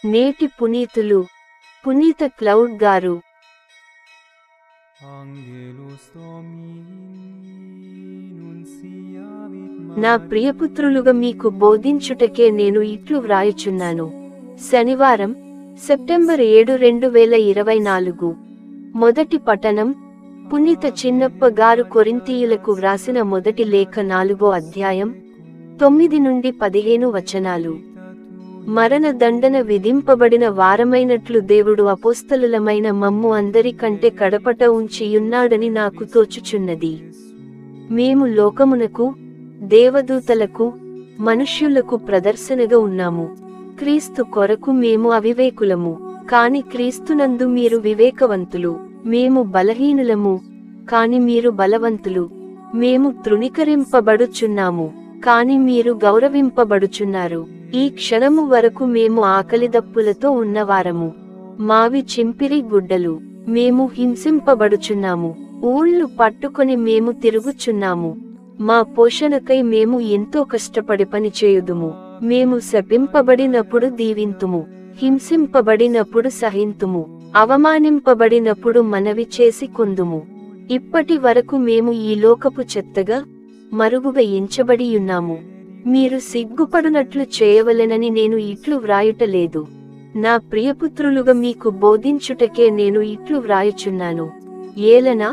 నేటి పునీతులు పునీత క్లౌడ్ గారు. నా ప్రియపుత్రులుగా మీకు బోధించుటకే నేను ఇట్లు వ్రాయుచున్నాను. శనివారం, సెప్టెంబర్ 7, 2024. మొదటి పఠనం పునీత చిన్నప్ప గారు కొరింథీయులకు వ్రాసిన మొదటి లేఖ 4వ అధ్యాయం 9 నుండి 15 వచనాలు. మరణ దండన విధింపబడిన వారమైనట్లు దేవుడు అపోస్తలులమైన మమ్ము అందరికంటే కడపట ఉంచియున్నాడని నాకు తోచుచున్నది. మేము లోకమునకు, దేవదూతలకు, మనుష్యులకు ప్రదర్శనగా ఉన్నాము. క్రీస్తు కొరకు మేము అవివేకులము, కాని క్రీస్తునందు మీరు వివేకవంతులు. మేము బలహీనులము, కాని మీరు బలవంతులు. మేము తృణీకరింపబడుచున్నాము, కాని మీరు గౌరవింపబడుచున్నారు. ఈ క్షణము వరకు మేము ఆకలిదప్పులతో ఉన్నవారము, మావి చింపిరి గుడ్డలు. మేము హింసింపబడుచున్నాము, ఊళ్ళు పట్టుకొని మేము తిరుగుచున్నాము. మా పోషణకై మేము ఎంతో కష్టపడి పని చేయుదుము. మేము శపింపబడినప్పుడు దీవింతుము, హింసింపబడినప్పుడు సహింతుము, అవమానింపబడినప్పుడు మనవి చేసి కొందుము. ఇప్పటి వరకు మేము ఈ లోకపు చెత్తగా, మరుగుగా ఎంచబడియున్నాము. మీరు సిగ్గుపడునట్లు చేయవలెనని నేను ఇట్లు వ్రాయుటలేదు. నా ప్రియపుత్రులుగా మీకు బోధించుటకే నేను ఇట్లు వ్రాయుచున్నాను. ఏలన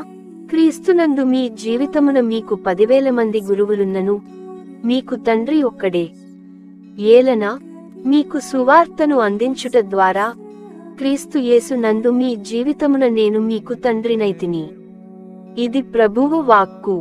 క్రీస్తునందు మీ జీవితమున మీకు 10,000 మంది గురువులున్నను, మీకు తండ్రి ఒక్కడే. ఏలన మీకు సువార్తను అందించుట ద్వారా క్రీస్తు యేసు నందు మీ జీవితమున నేను మీకు తండ్రినైతిని. ఇది ప్రభువు వాక్కు.